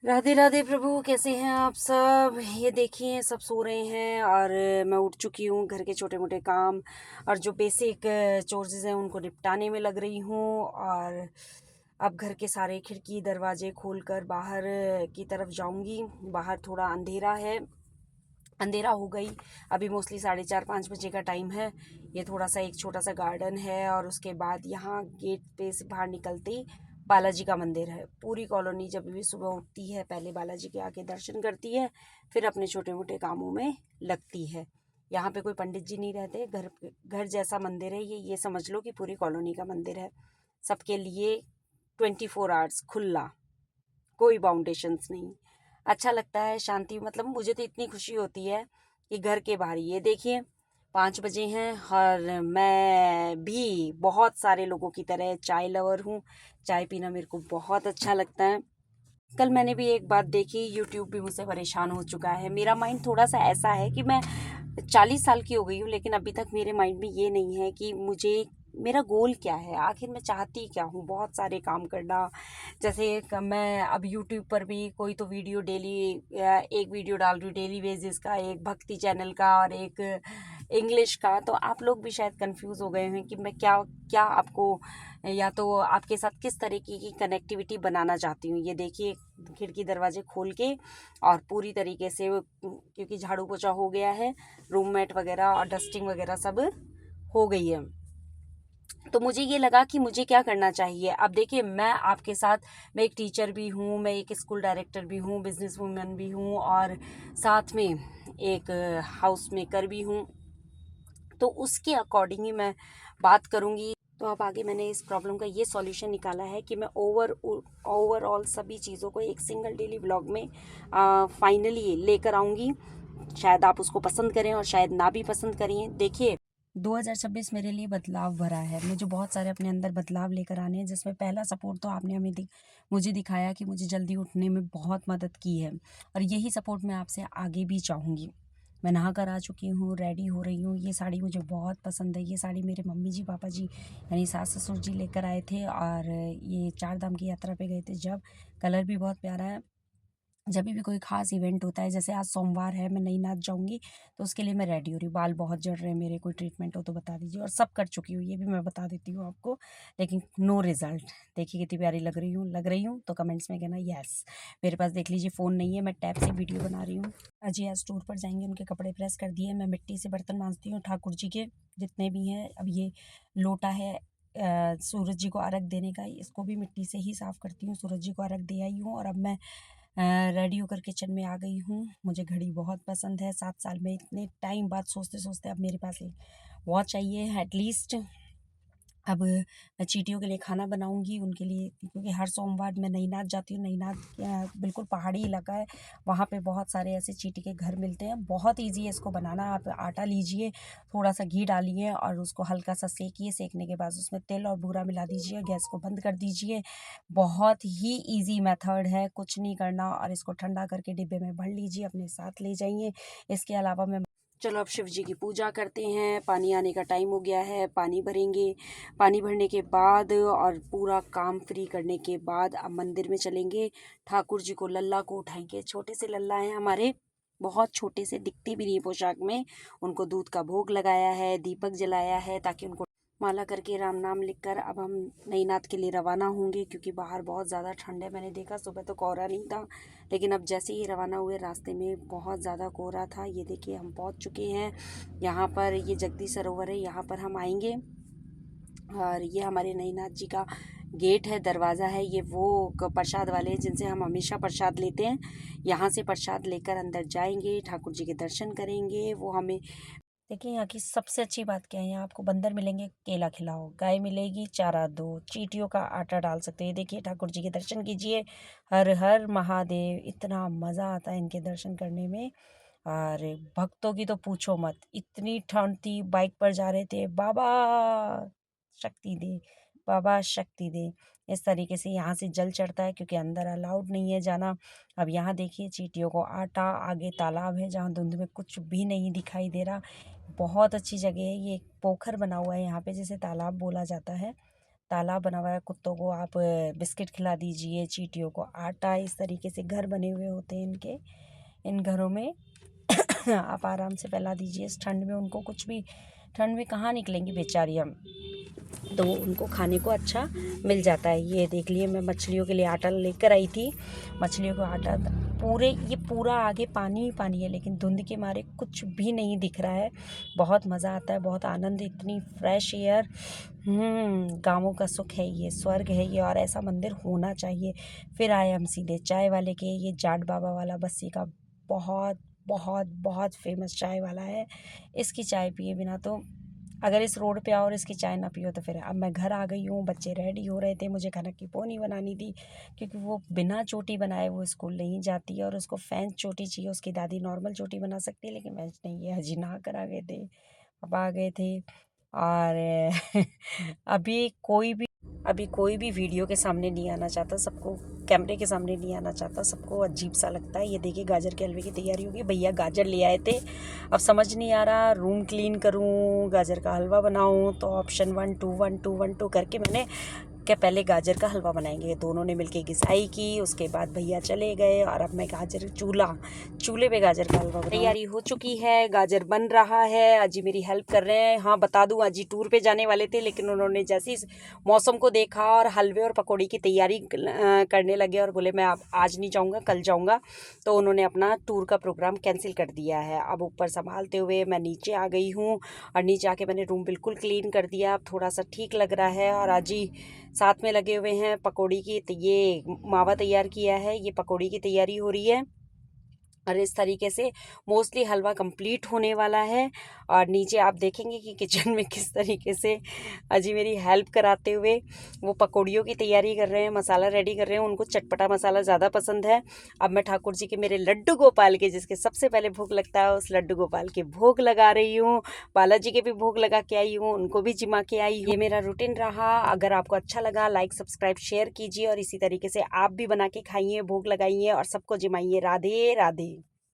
राधे राधे प्रभु, कैसे हैं आप सब। ये देखिए सब सो रहे हैं और मैं उठ चुकी हूँ। घर के छोटे मोटे काम और जो बेसिक चोर्सेज हैं उनको निपटाने में लग रही हूँ। और अब घर के सारे खिड़की दरवाजे खोलकर बाहर की तरफ जाऊंगी। बाहर थोड़ा अंधेरा है, अंधेरा हो गई। अभी मोस्टली 4:30-5 बजे का टाइम है। ये थोड़ा सा एक छोटा सा गार्डन है और उसके बाद यहाँ गेट पे से बाहर निकलते ही बालाजी का मंदिर है। पूरी कॉलोनी जब भी सुबह उठती है पहले बालाजी के आके दर्शन करती है, फिर अपने छोटे मोटे कामों में लगती है। यहाँ पे कोई पंडित जी नहीं रहते। घर घर जैसा मंदिर है ये समझ लो कि पूरी कॉलोनी का मंदिर है। सबके लिए 24 आवर्स खुला, कोई बाउंडेशंस नहीं। अच्छा लगता है, शांति। मतलब मुझे तो इतनी खुशी होती है कि घर के बाहर ये देखिए 5 बजे हैं और मैं भी बहुत सारे लोगों की तरह चाय लवर हूँ। चाय पीना मेरे को बहुत अच्छा लगता है। कल मैंने भी एक बात देखी, यूट्यूब भी मुझसे परेशान हो चुका है। मेरा माइंड थोड़ा सा ऐसा है कि मैं 40 साल की हो गई हूँ लेकिन अभी तक मेरे माइंड में ये नहीं है कि मुझे मेरा गोल क्या है, आखिर मैं चाहती क्या हूँ। बहुत सारे काम करना, जैसे मैं अब यूट्यूब पर भी कोई तो वीडियो डेली, एक वीडियो डाल रही हूँ डेली बेसिस का, एक भक्ति चैनल का और एक इंग्लिश का। तो आप लोग भी शायद कंफ्यूज हो गए हैं कि मैं क्या क्या आपको या तो आपके साथ किस तरीके की कनेक्टिविटी बनाना चाहती हूँ। ये देखिए खिड़की दरवाजे खोल के और पूरी तरीके से क्योंकि झाड़ू पोछा हो गया है, रूममेट वगैरह और डस्टिंग वगैरह सब हो गई है। तो मुझे ये लगा कि मुझे क्या करना चाहिए। अब देखिए मैं आपके साथ, मैं एक टीचर भी हूँ, मैं एक स्कूल डायरेक्टर भी हूँ, बिजनेस वूमेन भी हूँ और साथ में एक हाउस मेकर भी हूँ। तो उसके अकॉर्डिंग ही मैं बात करूँगी। तो अब आगे मैंने इस प्रॉब्लम का ये सॉल्यूशन निकाला है कि मैं ओवरऑल सभी चीज़ों को एक सिंगल डेली व्लॉग में फाइनली लेकर आऊँगी। शायद आप उसको पसंद करें और शायद ना भी पसंद करें। देखिए 2026 मेरे लिए बदलाव भरा है। मुझे बहुत सारे अपने अंदर बदलाव लेकर आने हैं, जिसमें पहला सपोर्ट तो आपने मुझे दिखाया कि मुझे जल्दी उठने में बहुत मदद की है और यही सपोर्ट मैं आपसे आगे भी चाहूँगी। मैं नहा कर आ चुकी हूँ, रेडी हो रही हूँ। ये साड़ी मुझे बहुत पसंद है। ये साड़ी मेरे मम्मी जी पापा जी यानी सास ससुर जी लेकर आए थे और ये 4 धाम की यात्रा पे गए थे जब। कलर भी बहुत प्यारा है। जब भी कोई खास इवेंट होता है, जैसे आज सोमवार है, मैं नईनाथ जाऊंगी तो उसके लिए मैं रेडी हो रही हूँ। बाल बहुत झड़ रहे हैं मेरे, कोई ट्रीटमेंट हो तो बता दीजिए। और सब कर चुकी हूँ, ये भी मैं बता देती हूँ आपको, लेकिन नो रिजल्ट। देखिए कितनी प्यारी लग रही हूँ तो कमेंट्स में कहना यस। मेरे पास देख लीजिए फ़ोन नहीं है, मैं टैब से वीडियो बना रही हूँ। अजय आज टूर पर जाएंगे, उनके कपड़े प्रेस कर दिए। मैं मिट्टी से बर्तन मांजती हूँ ठाकुर जी के जितने भी हैं। अब ये लोटा है सूरज जी को अर्घ देने का, इसको भी मिट्टी से ही साफ़ करती हूँ। सूरज जी को अर्घ दे आई हूँ और अब मैं रेडी होकर किचन में आ गई हूँ। मुझे घड़ी बहुत पसंद है। 7 साल में इतने टाइम बाद सोचते सोचते अब मेरे पास एक वॉच चाहिए एटलीस्ट। अब मैं चींटियों के लिए खाना बनाऊंगी उनके लिए, क्योंकि हर सोमवार मैं नईनाथ जाती हूँ। नईनाथ बिल्कुल पहाड़ी इलाका है, वहाँ पे बहुत सारे ऐसे चींटी के घर मिलते हैं। बहुत ईजी है इसको बनाना। आप आटा लीजिए, थोड़ा सा घी डालिए और उसको हल्का सा सेकिए। सेकने के बाद उसमें तेल और बूरा मिला दीजिए, गैस को बंद कर दीजिए। बहुत ही ईजी मेथड है, कुछ नहीं करना। और इसको ठंडा करके डिब्बे में भर लीजिए, अपने साथ ले जाइए। इसके अलावा मैं चलो अब शिव जी की पूजा करते हैं। पानी आने का टाइम हो गया है, पानी भरेंगे। पानी भरने के बाद और पूरा काम फ्री करने के बाद अब मंदिर में चलेंगे। ठाकुर जी को, लल्ला को उठाएंगे। छोटे से लल्ला हैं हमारे, बहुत छोटे से, दिखती भी नहीं पोशाक में। उनको दूध का भोग लगाया है, दीपक जलाया है ताकि उनको माला करके राम नाम लिखकर अब हम नईनाथ के लिए रवाना होंगे, क्योंकि बाहर बहुत ज़्यादा ठंड है। मैंने देखा सुबह तो कोहरा नहीं था, लेकिन अब जैसे ही रवाना हुए रास्ते में बहुत ज़्यादा कोहरा था। ये देखिए हम पहुंच चुके हैं यहाँ पर। ये जगदीश सरोवर है, यहाँ पर हम आएंगे। और ये हमारे नईनाथ जी का गेट है, दरवाज़ा है। ये वो प्रसाद वाले हैं जिनसे हम हमेशा प्रसाद लेते हैं। यहाँ से प्रसाद लेकर अंदर जाएंगे, ठाकुर जी के दर्शन करेंगे। वो हमें देखिए यहाँ की सबसे अच्छी बात क्या है, यहाँ आपको बंदर मिलेंगे, केला खिलाओ। गाय मिलेगी, चारा दो। चींटियों का आटा डाल सकते हैं। देखिए ठाकुर जी के दर्शन कीजिए। हर हर महादेव। इतना मज़ा आता है इनके दर्शन करने में। और भक्तों की तो पूछो मत, इतनी ठंड थी, बाइक पर जा रहे थे। बाबा शक्ति दे, बाबा शक्ति दे। इस तरीके से यहाँ से जल चढ़ता है, क्योंकि अंदर अलाउड नहीं है जाना। अब यहाँ देखिए चींटियों को आटा, आगे तालाब है जहाँ धुंध में कुछ भी नहीं दिखाई दे रहा। बहुत अच्छी जगह है। ये एक पोखर बना हुआ है यहाँ पे, जिसे तालाब बोला जाता है। तालाब बना हुआ है, कुत्तों को आप बिस्किट खिला दीजिए, चींटियों को आटा, इस तरीके से घर बने हुए होते हैं इनके। इन घरों में आप आराम से फैला दीजिए। इस ठंड में उनको कुछ भी, ठंड में कहाँ निकलेंगी बेचारियाँ, तो उनको खाने को अच्छा मिल जाता है। ये देख लिए, मैं मछलियों के लिए आटा लेकर आई थी। मछलियों को आटा ये पूरा आगे पानी ही पानी है, लेकिन धुंध के मारे कुछ भी नहीं दिख रहा है। बहुत मज़ा आता है, बहुत आनंद, इतनी फ्रेश एयर। गाँवों का सुख है ये, स्वर्ग है ये, और ऐसा मंदिर होना चाहिए। फिर आए हम सीधे चाय वाले के। ये जाट बाबा वाला बस्सी का बहुत बहुत बहुत फेमस चाय वाला है। इसकी चाय पिए बिना तो, अगर इस रोड पे आओ और इसकी चाय ना पियो तो फिर। अब मैं घर आ गई हूँ, बच्चे रेडी हो रहे थे, मुझे कनक की पोनी बनानी थी, क्योंकि वो बिना चोटी बनाए वो स्कूल नहीं जाती है और उसको फैंस चोटी चाहिए। उसकी दादी नॉर्मल चोटी बना सकती है, लेकिन मैं नहीं, ये हजी ना कर आ गए थे, अब आ गए थे। और अभी कोई भी वीडियो के सामने नहीं आना चाहता, सबको कैमरे के सामने नहीं आना चाहता, सबको अजीब सा लगता है। ये देखिए, गाजर के हलवे की तैयारी होगी। भैया गाजर ले आए थे, अब समझ नहीं आ रहा रूम क्लीन करूं, गाजर का हलवा बनाऊं, तो ऑप्शन 1 2 1 2 1 2 करके मैंने क्या, पहले गाजर का हलवा बनाएंगे। दोनों ने मिलके घिसाई की, उसके बाद भैया चले गए और अब मैं गाजर चूल्हे पे गाजर का हलवा तैयारी हो चुकी है, गाजर बन रहा है। अजी मेरी हेल्प कर रहे हैं। हाँ, बता दूं, अजी टूर पे जाने वाले थे, लेकिन उन्होंने जैसे इस मौसम को देखा और हलवे और पकौड़ी की तैयारी करने लगे और बोले मैं अब आज नहीं जाऊँगा, कल जाऊँगा, तो उन्होंने अपना टूर का प्रोग्राम कैंसिल कर दिया है। अब ऊपर संभालते हुए मैं नीचे आ गई हूँ, और नीचे आके मैंने रूम बिल्कुल क्लीन कर दिया। अब थोड़ा सा ठीक लग रहा है। और अजी साथ में लगे हुए हैं पकौड़ी की, तो ये मावा तैयार किया है, ये पकौड़ी की तैयारी हो रही है। और इस तरीके से मोस्टली हलवा कंप्लीट होने वाला है। और नीचे आप देखेंगे कि किचन में किस तरीके से अजी मेरी हेल्प कराते हुए वो पकौड़ियों की तैयारी कर रहे हैं, मसाला रेडी कर रहे हैं। उनको चटपटा मसाला ज़्यादा पसंद है। अब मैं ठाकुर जी के, मेरे लड्डू गोपाल के, जिसके सबसे पहले भोग लगता है, उस लड्डू गोपाल के भोग लगा रही हूँ। बालाजी के भी भोग लगा के आई हूँ, उनको भी जिमा के आई हूँ। ये मेरा रूटीन रहा। अगर आपको अच्छा लगा, लाइक सब्सक्राइब शेयर कीजिए, और इसी तरीके से आप भी बना के खाइए, भोग लगाइए और सबको जिमाइए। राधे राधे।